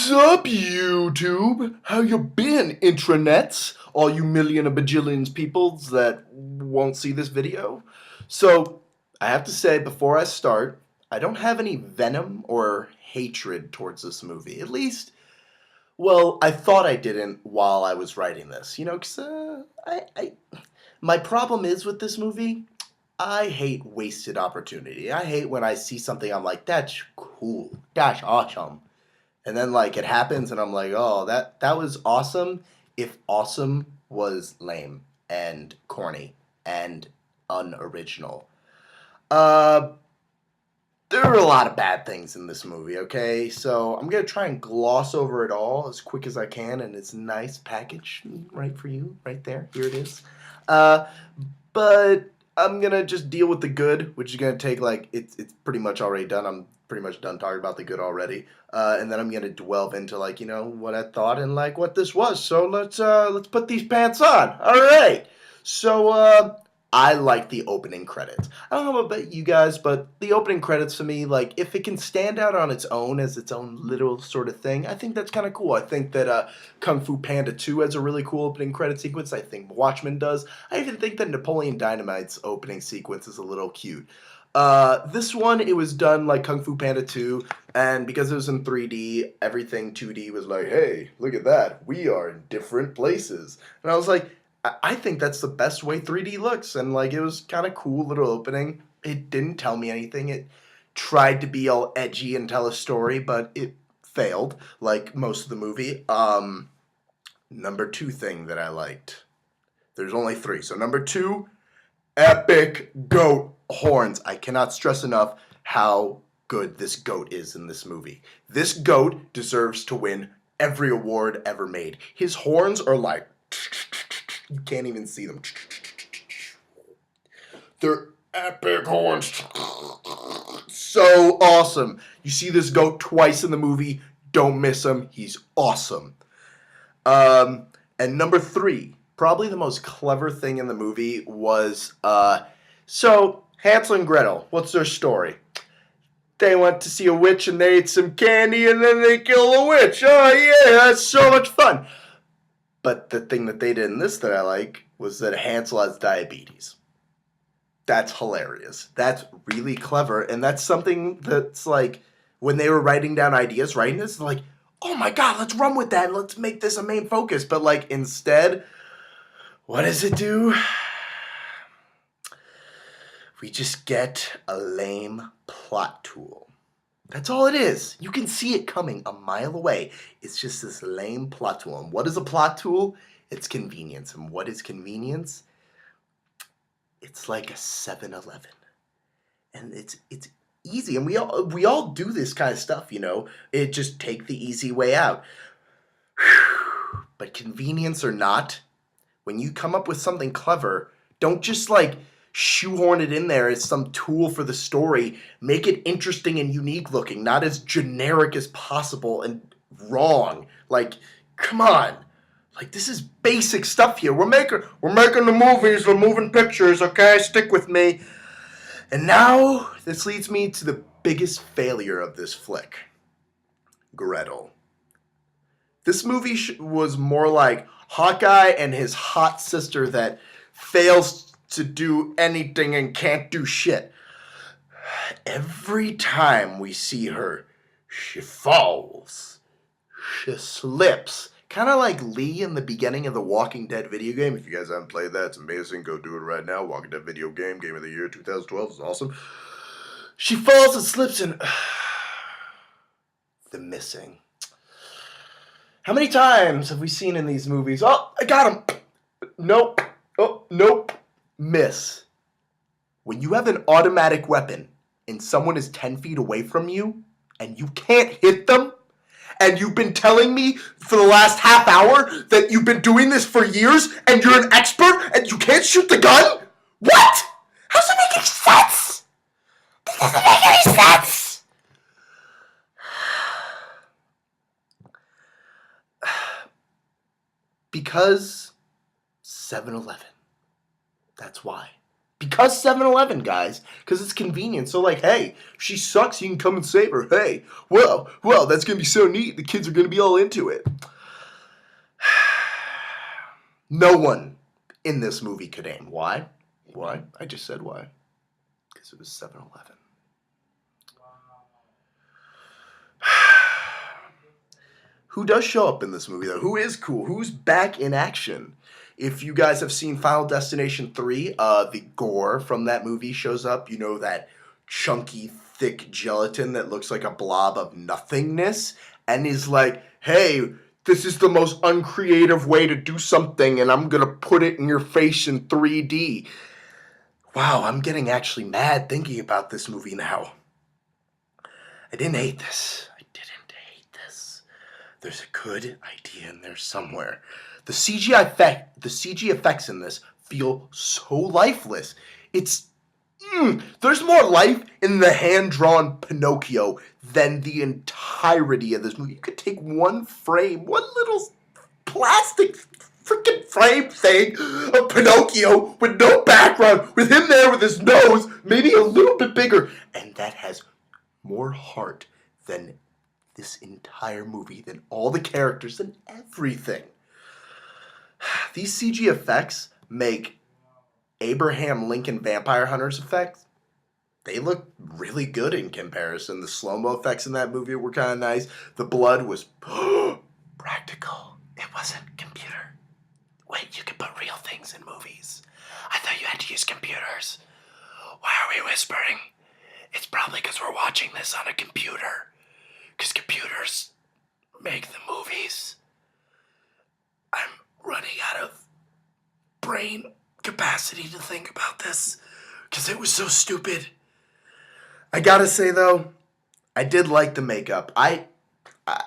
What's up, YouTube? How you been, intranets? All you million of bajillions peoples that won't see this video. So, I have to say, before I start, I don't have any venom or hatred towards this movie. At least, well, I thought I didn't while I was writing this. Because my problem is with this movie, I hate wasted opportunity. I hate when I see something I'm like, that's cool, that's awesome. And then like it happens and I'm like, oh, that was awesome if awesome was lame and corny and unoriginal. Uh there are a lot of bad things in this movie, okay? So I'm gonna try and gloss over it all as quick as I can, and it's a nice package right for you, right there. Here it is. Uh but I'm gonna just deal with the good, which is gonna take like it's pretty much already done. I'm pretty much done talking about the good already, and then I'm gonna delve into like what I thought and like what this was. So let's put these pants on. All right. So I like the opening credits. I don't know about you guys, but the opening credits to me, like if it can stand out on its own as its own little sort of thing, I think that's kind of cool. I think that Kung Fu Panda 2 has a really cool opening credit sequence. I think Watchmen does. I even think that Napoleon Dynamite's opening sequence is a little cute. This one, it was done like Kung Fu Panda 2, and because it was in 3D, everything 2D was like, hey, look at that. We are in different places. And I was like, I think that's the best way 3D looks, and like it was kind of cool little opening. It didn't tell me anything. It tried to be all edgy and tell a story, but it failed, like most of the movie. Number two thing that I liked. There's only three. So number two, epic goat horns. I cannot stress enough how good this goat is in this movie. This goat deserves to win every award ever made. His horns are like, you can't even see them. They're epic horns. So awesome. You see this goat twice in the movie. Don't miss him. He's awesome. And number three, probably the most clever thing in the movie was, so Hansel and Gretel, what's their story? They went to see a witch and they ate some candy and then they killed a witch. Oh yeah, that's so much fun. But the thing that they did in this that I like was that Hansel has diabetes. That's hilarious. That's really clever. And that's something that's like, when they were writing down ideas, writing this, like, oh my god, let's run with that and let's make this a main focus. But like instead, what does it do? We just get a lame plot tool. That's all it is. You can see it coming a mile away. It's just this lame plot tool. And what is a plot tool? It's convenience. And what is convenience? It's like a 7-Eleven. And it's easy. And we all do this kind of stuff, It just take the easy way out. But convenience or not, when you come up with something clever, don't just like shoehorn it in there as some tool for the story. Make it interesting and unique looking, not as generic as possible and wrong. Like, come on. Like, this is basic stuff here. We're making the movies, we're moving pictures, okay? Stick with me. And now, this leads me to the biggest failure of this flick. Gretel. This movie was more like Hawkeye and his hot sister that fails to do anything and can't do shit. Every time we see her, she falls. She slips. Kind of like Lee in the beginning of the Walking Dead video game. If you guys haven't played that, it's amazing. Go do it right now. Walking Dead video game, game of the year 2012 is awesome. She falls and slips and the missing. How many times have we seen in these movies? Oh, I got him. Nope. Oh, nope. Miss. When you have an automatic weapon and someone is 10 feet away from you and you can't hit them, and you've been telling me for the last half hour that you've been doing this for years and you're an expert and you can't shoot the gun? What? How's that making sense? This doesn't make any sense. Because 7-Eleven. That's why. Because 7-Eleven, guys. Because it's convenient. So, like, hey, she sucks, you can come and save her. Hey, well, that's going to be so neat. The kids are going to be all into it. No one in this movie could aim. Why? Why? I just said why. Because it was 7-Eleven. Who does show up in this movie, though? Who is cool? Who's back in action? If you guys have seen Final Destination 3, the gore from that movie shows up. You know, that chunky, thick gelatin that looks like a blob of nothingness and is like, hey, this is the most uncreative way to do something and I'm going to put it in your face in 3D. Wow, I'm getting actually mad thinking about this movie now. I didn't hate this. There's a good idea in there somewhere. The CG effects in this feel so lifeless. There's more life in the hand-drawn Pinocchio than the entirety of this movie. You could take one frame, one little plastic freaking frame thing of Pinocchio with no background, with him there with his nose, maybe a little bit bigger, and that has more heart than this entire movie, than all the characters, than everything. These CG effects make Abraham Lincoln Vampire Hunters effects. They look really good in comparison. The slow-mo effects in that movie were kind of nice. The blood was practical. It wasn't computer. Wait, you can put real things in movies. I thought you had to use computers. Why are we whispering? It's probably because we're watching this on a computer. Because computers make the movies. I'm running out of brain capacity to think about this because it was so stupid. I gotta say, though, I did like the makeup. I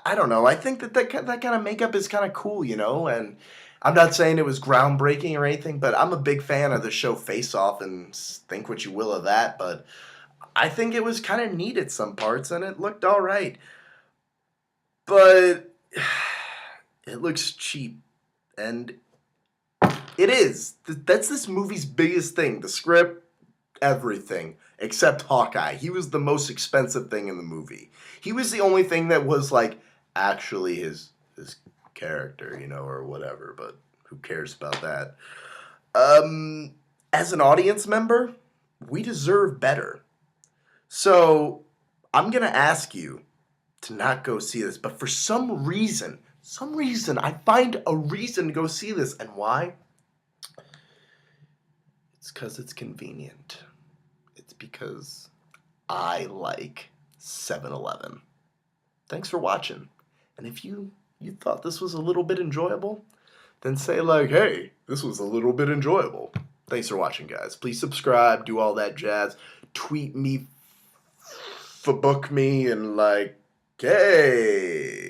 don't know. I think that kind of makeup is kind of cool, you know? And I'm not saying it was groundbreaking or anything, but I'm a big fan of the show Face Off, and think what you will of that. But I think it was kind of neat at some parts, and it looked all right. But it looks cheap, and it is. That's this movie's biggest thing. The script, everything, except Hawkeye. He was the most expensive thing in the movie. He was the only thing that was, like, actually his character, you know, or whatever, but who cares about that? As an audience member, we deserve better. So, I'm going to ask you to not go see this, but for some reason, I find a reason to go see this. And why? It's because it's convenient. It's because I like 7-Eleven. Thanks for watching. And if you thought this was a little bit enjoyable, then say like, hey, this was a little bit enjoyable. Thanks for watching, guys. Please subscribe, do all that jazz. Tweet me, book me, and like, hey.